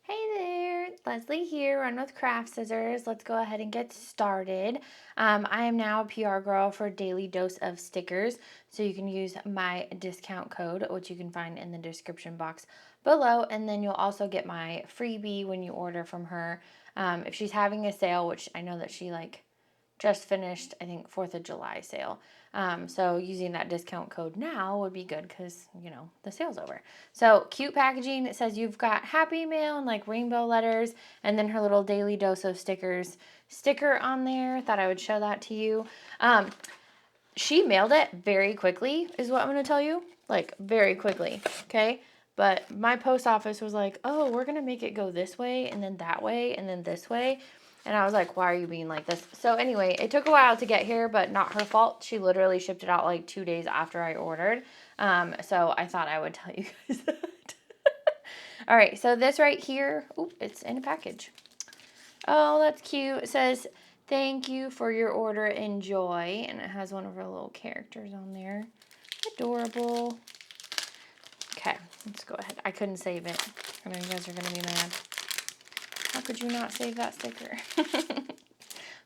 Hey there, Leslie here, Run with Craft Scissors. Let's go ahead and get started. I am now a PR girl for Daily Dose of Stickers, so you can use my discount code, which you can find in the description box below, and then you'll also get my freebie when you order from her. If she's having a sale, which I know that she just finished, I think, 4th of July sale. So using that discount code now would be good because, the sale's over. So cute packaging. It says you've got Happy Mail and rainbow letters, and then her little Daily Dose of Stickers sticker on there. Thought I would show that to you. She mailed it very quickly is what I'm going to tell you. Very quickly, okay? But my post office was like, oh, we're going to make it go this way and then that way and then this way. And I was like, why are you being like this? So anyway, it took a while to get here, but not her fault. She literally shipped it out 2 days after I ordered. So I thought I would tell you guys that. All right, so this right here, it's in a package. Oh, that's cute. It says, thank you for your order. Enjoy. And it has one of our little characters on there. Adorable. Okay, let's go ahead. I couldn't save it. I know you guys are going to be mad. How could you not save that sticker?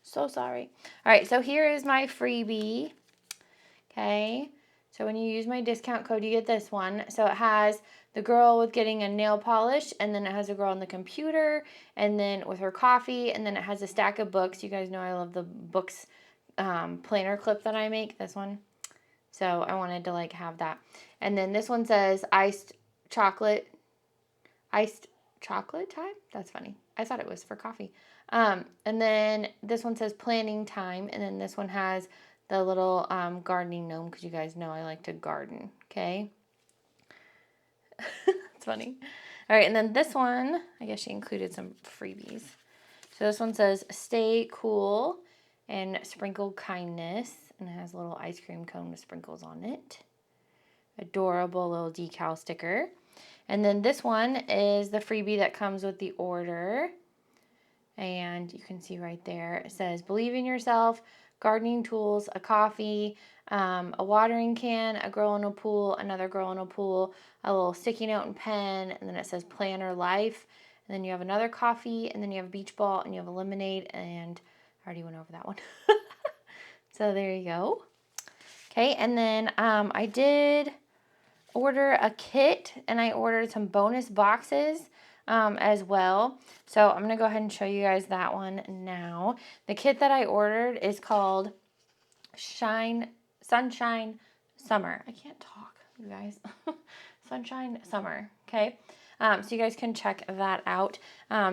So sorry. All right, so here is my freebie. Okay, so when you use my discount code, you get this one. So it has the girl with getting a nail polish, and then it has a girl on the computer, and then with her coffee, and then it has a stack of books. You guys know I love the books planner clip that I make, this one. So I wanted to have that. And then this one says iced chocolate time? That's funny. I thought it was for coffee. And then this one says planning time. And then this one has the little gardening gnome because you guys know I like to garden. Okay. It's funny. All right. And then this one, I guess she included some freebies. So this one says stay cool and sprinkle kindness. And it has a little ice cream cone with sprinkles on it. Adorable little decal sticker. And then this one is the freebie that comes with the order. And you can see right there, it says, believe in yourself, gardening tools, a coffee, a watering can, a girl in a pool, another girl in a pool, a little sticky note and pen, and then it says planner life. And then you have another coffee, and then you have a beach ball, and you have a lemonade, and I already went over that one. So there you go. Okay, and then I did order a kit, and I ordered some bonus boxes as well. So I'm going to go ahead and show you guys that one now. The kit that I ordered is called Sunshine Summer. I can't talk, you guys. Sunshine Summer, okay? So you guys can check that out.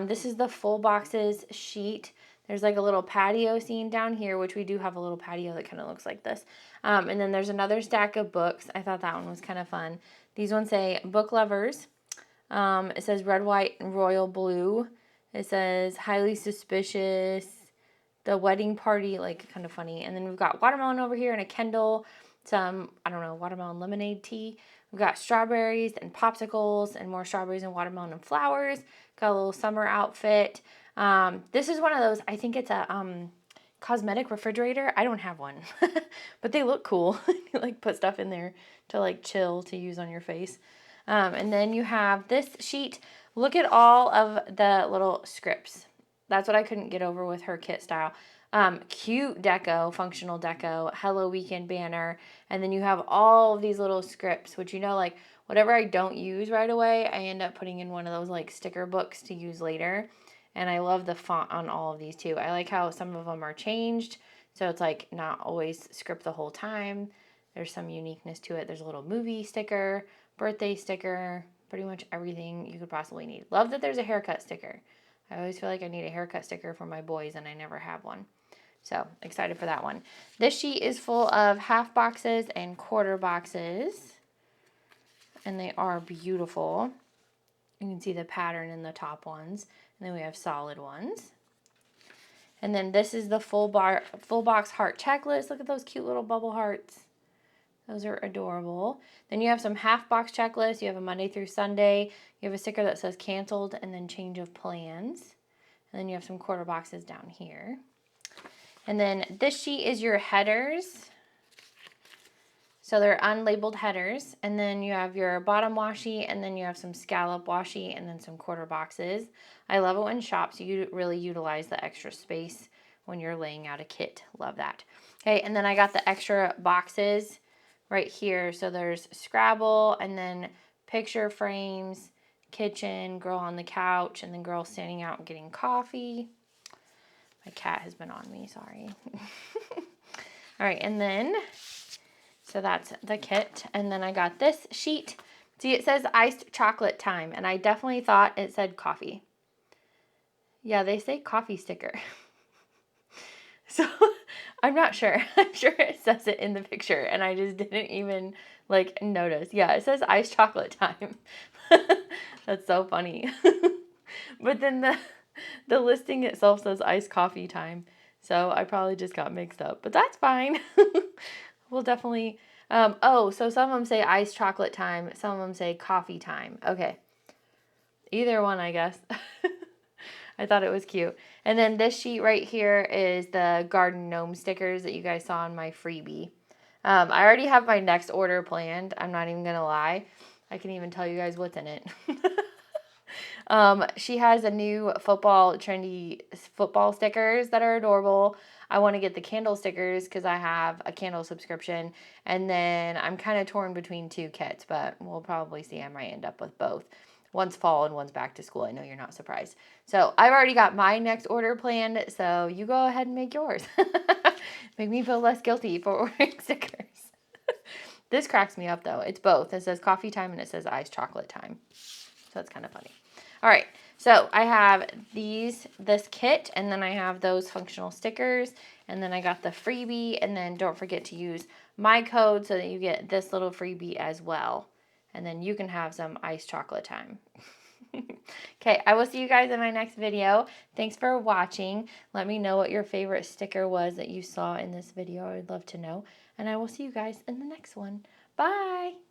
This is the full boxes sheet. There's a little patio scene down here, which we do have a little patio that kind of looks like this. And then there's another stack of books. I thought that one was kind of fun. These ones say book lovers. It says red, white, and royal blue. It says highly suspicious. The wedding party, kind of funny. And then we've got watermelon over here and a Kindle. Some, I don't know, watermelon lemonade tea. We've got strawberries and popsicles and more strawberries and watermelon and flowers. Got a little summer outfit. This is one of those, I think it's a cosmetic refrigerator. I don't have one, but they look cool. You put stuff in there to chill to use on your face. And then you have this sheet. Look at all of the little scripts. That's what I couldn't get over with her kit style. Cute deco, functional deco, Hello Weekend banner. And then you have all of these little scripts, which whatever I don't use right away, I end up putting in one of those sticker books to use later. And I love the font on all of these too. I like how some of them are changed. So it's not always script the whole time. There's some uniqueness to it. There's a little movie sticker, birthday sticker, pretty much everything you could possibly need. Love that there's a haircut sticker. I always feel like I need a haircut sticker for my boys, and I never have one. So, excited for that one. This sheet is full of half boxes and quarter boxes, and they are beautiful. You can see the pattern in the top ones, and then we have solid ones. And then this is the full box heart checklist. Look at those cute little bubble hearts. Those are adorable. Then you have some half box checklists. You have a Monday through Sunday. You have a sticker that says canceled and then change of plans. And then you have some quarter boxes down here. And then this sheet is your headers. So they're unlabeled headers, and then you have your bottom washi, and then you have some scallop washi, and then some quarter boxes. I love it when shops you really utilize the extra space when you're laying out a kit. Love that. Okay, and then I got the extra boxes right here. So there's Scrabble, and then picture frames, kitchen, girl on the couch, and then girl standing out and getting coffee. My cat has been on me, sorry. All right, and then, so that's the kit. And then I got this sheet. See, it says iced chocolate time, and I definitely thought it said coffee. Yeah, they say coffee sticker. So, I'm not sure. I'm sure it says it in the picture, and I just didn't even, like, notice. Yeah, it says iced chocolate time. That's so funny. But then the listing itself says iced coffee time. So I probably just got mixed up, but that's fine. We'll definitely, oh, so some of them say iced chocolate time. Some of them say coffee time. Okay. Either one, I guess. I thought it was cute. And then this sheet right here is the garden gnome stickers that you guys saw in my freebie. I already have my next order planned. I'm not even going to lie. I can even tell you guys what's in it. She has a new trendy football stickers that are adorable. I want to get the candle stickers because I have a candle subscription. And then I'm kind of torn between two kits, but we'll probably see. I might end up with both. One's fall and one's back to school. I know you're not surprised. So I've already got my next order planned. So you go ahead and make yours. Make me feel less guilty for ordering stickers. This cracks me up though. It's both. It says coffee time and it says iced chocolate time. So it's kind of funny. All right, so I have this kit, and then I have those functional stickers, and then I got the freebie, and then don't forget to use my code so that you get this little freebie as well. And then you can have some iced chocolate time. Okay, I will see you guys in my next video. Thanks for watching. Let me know what your favorite sticker was that you saw in this video. I would love to know. And I will see you guys in the next one. Bye!